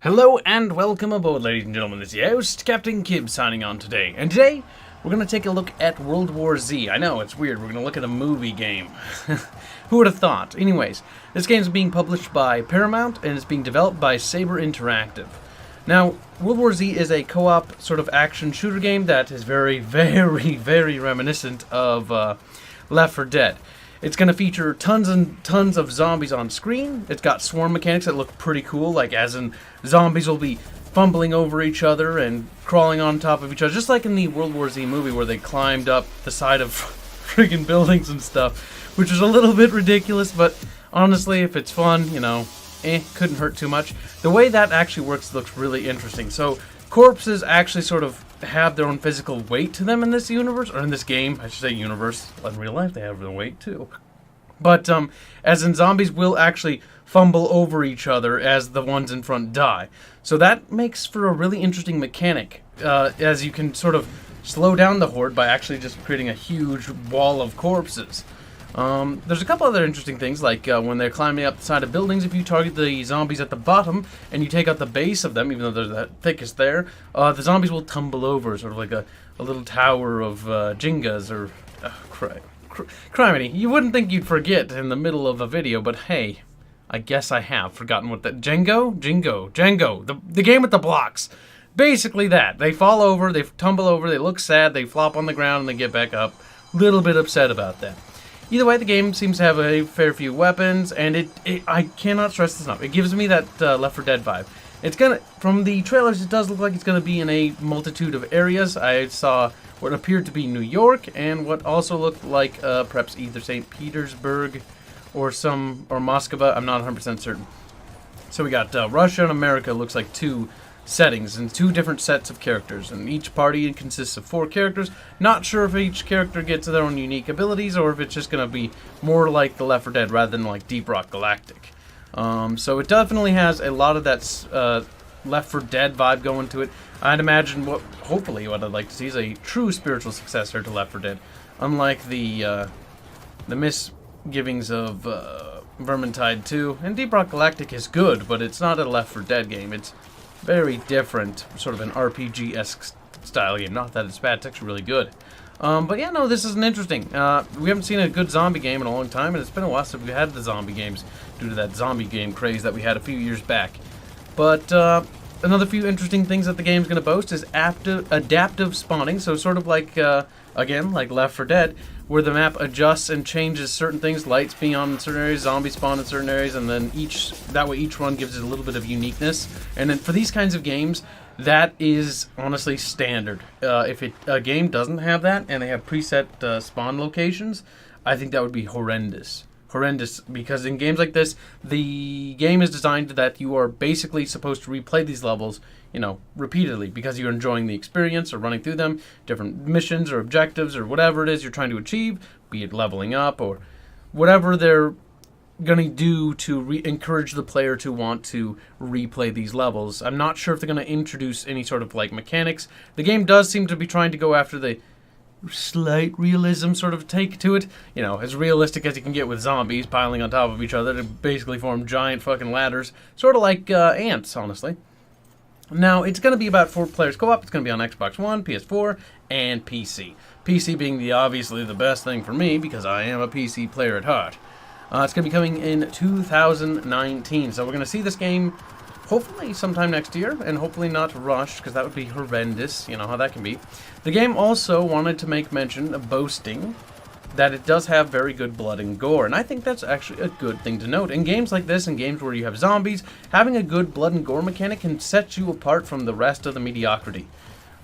Hello and welcome aboard, ladies and gentlemen. This is your host, Captain Kibs, signing on today. And today, we're going to take a look at World War Z. I know, it's weird. We're going to look at a movie game. Who would have thought? Anyways, this game is being published by Paramount, and it's being developed by Saber Interactive. Now, World War Z is a co-op sort of action shooter game that is very, very reminiscent of Left 4 Dead. It's going to feature tons and tons of zombies on screen. It's got swarm mechanics that look pretty cool, like as in zombies will be fumbling over each other and crawling on top of each other, just like in the World War Z movie where they climbed up the side of friggin' buildings and stuff, which is a little bit ridiculous, but honestly, if it's fun, you know, couldn't hurt too much. The way that actually works looks really interesting. So corpses actually sort of have their own physical weight to them in this universe, or in this game, I should say universe. In real life, they have their weight too. But, as in zombies will actually fumble over each other as the ones in front die. So that makes for a really interesting mechanic, as you can sort of slow down the horde by actually just creating a huge wall of corpses. There's a couple other interesting things, like when they're climbing up the side of buildings, if you target the zombies at the bottom and you take out the base of them, even though they're the thickest there, the zombies will tumble over, sort of like a little tower of Jengas, or... Criminy, you wouldn't think you'd forget in the middle of a video, but hey, I guess I have forgotten what that... Jengo, the game with the blocks. Basically that. They fall over, they tumble over, they look sad, they flop on the ground, and they get back up. Little bit upset about that. Either way, the game seems to have a fair few weapons, and I cannot stress this enough. It gives me that Left 4 Dead vibe. It's gonna, from the trailers, it does look like it's gonna be in a multitude of areas. I saw what appeared to be New York, and what also looked like perhaps either St. Petersburg or Moscow. I'm not 100% certain. So we got Russia and America. Looks like two settings and two different sets of characters, and each party consists of 4 characters. Not sure if each character gets their own unique abilities, or if it's just going to be more like the Left 4 Dead rather than like Deep Rock Galactic. So it definitely has a lot of that Left 4 Dead vibe going to it. I'd imagine hopefully what I'd like to see is a true spiritual successor to Left 4 Dead, unlike the misgivings of Vermintide 2. And Deep Rock Galactic is good, but it's not a Left 4 Dead game. It's very different, sort of an RPG-esque style game. Not that it's bad, it's actually really good. But yeah, no, this is interesting. We haven't seen a good zombie game in a long time, and it's been a while since we had the zombie games due to that zombie game craze that we had a few years back. But another few interesting things that the game's going to boast is adaptive spawning, so sort of like, again, like Left 4 Dead, where the map adjusts and changes certain things, lights being on in certain areas, zombies spawn in certain areas, and then that way each run gives it a little bit of uniqueness. And then for these kinds of games, that is honestly standard. If a game doesn't have that, and they have preset spawn locations, I think that would be horrendous. Because in games like this, the game is designed that you are basically supposed to replay these levels, you know, repeatedly, because you're enjoying the experience or running through them, different missions or objectives or whatever it is you're trying to achieve, be it leveling up or whatever they're going to do to encourage the player to want to replay these levels. I'm not sure if they're going to introduce any sort of like mechanics. The game does seem to be trying to go after the slight realism sort of take to it, you know, as realistic as you can get with zombies piling on top of each other to basically form giant fucking ladders, sort of like ants, honestly. Now, it's going to be about 4 players co-op. It's going to be on Xbox One, PS4, and PC. PC being obviously the best thing for me, because I am a PC player at heart. It's going to be coming in 2019, so we're going to see this game hopefully sometime next year, and hopefully not rushed, because that would be horrendous. You know how that can be. The game also wanted to make mention of boasting that it does have very good blood and gore, and I think that's actually a good thing to note. In games like this, in games where you have zombies, having a good blood and gore mechanic can set you apart from the rest of the mediocrity.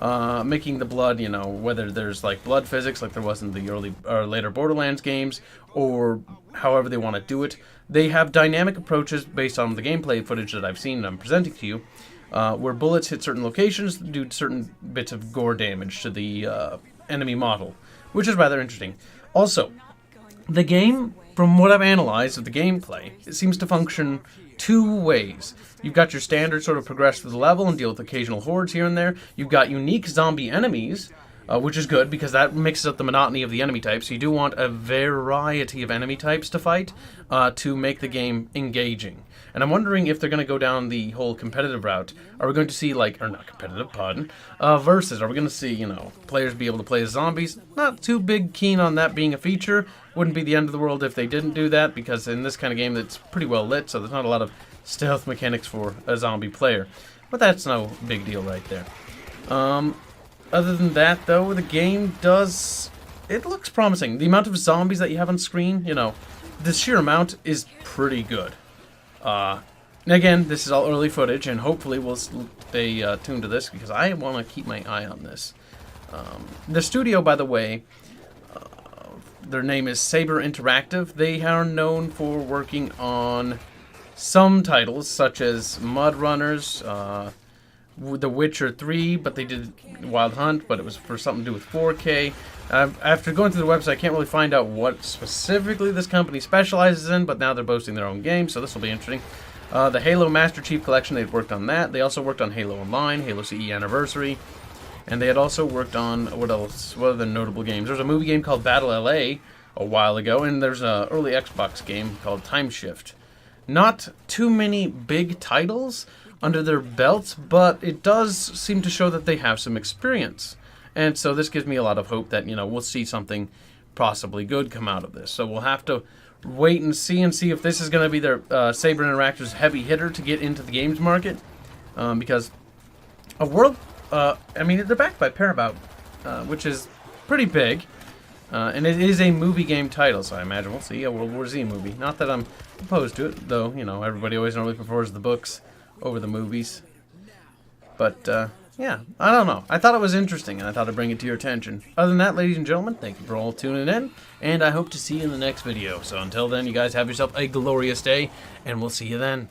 Making the blood, you know, whether there's like blood physics like there was in the early or later Borderlands games, or however they want to do it. They have dynamic approaches based on the gameplay footage that I've seen and I'm presenting to you, where bullets hit certain locations, do certain bits of gore damage to the enemy model, which is rather interesting. Also, the game, from what I've analyzed of the gameplay, it seems to function 2 ways. You've got your standard sort of progress through the level and deal with occasional hordes here and there. You've got unique zombie enemies, which is good because that mixes up the monotony of the enemy types. So you do want a variety of enemy types to fight to make the game engaging. And I'm wondering if they're going to go down the whole competitive route. Are we going to see, like, or not competitive, pardon, versus? Are we going to see, you know, players be able to play as zombies? Not too big keen on that being a feature. Wouldn't be the end of the world if they didn't do that, because in this kind of game it's pretty well lit, so there's not a lot of stealth mechanics for a zombie player. But that's no big deal right there. Other than that, though, the game does... It looks promising. The amount of zombies that you have on screen, you know, the sheer amount is pretty good. Again, this is all early footage, and hopefully we'll stay tuned to this, because I want to keep my eye on this. The studio, by the way, their name is Saber Interactive. They are known for working on some titles, such as Mud Runners, The Witcher 3, but they did Wild Hunt, but it was for something to do with 4K. After going through the website, I can't really find out what specifically this company specializes in, but now they're boasting their own game, so this will be interesting. The Halo Master Chief Collection, they've worked on that. They also worked on Halo Online, Halo CE Anniversary, and they had also worked on, what else? What other notable games? There's a movie game called Battle LA a while ago, and there's an early Xbox game called Time Shift. Not too many big titles under their belts, but it does seem to show that they have some experience. And so this gives me a lot of hope that, you know, we'll see something possibly good come out of this. So we'll have to wait and see if this is going to be their Saber Interactive's heavy hitter to get into the games market. Because a world, I mean, they're backed by Paramount, which is pretty big. And it is a movie game title, so I imagine we'll see a World War Z movie. Not that I'm opposed to it, though, you know, everybody always normally prefers the books over the movies. But, yeah, I don't know. I thought it was interesting, and I thought I'd bring it to your attention. Other than that, ladies and gentlemen, thank you for all tuning in, and I hope to see you in the next video. So until then, you guys have yourself a glorious day, and we'll see you then.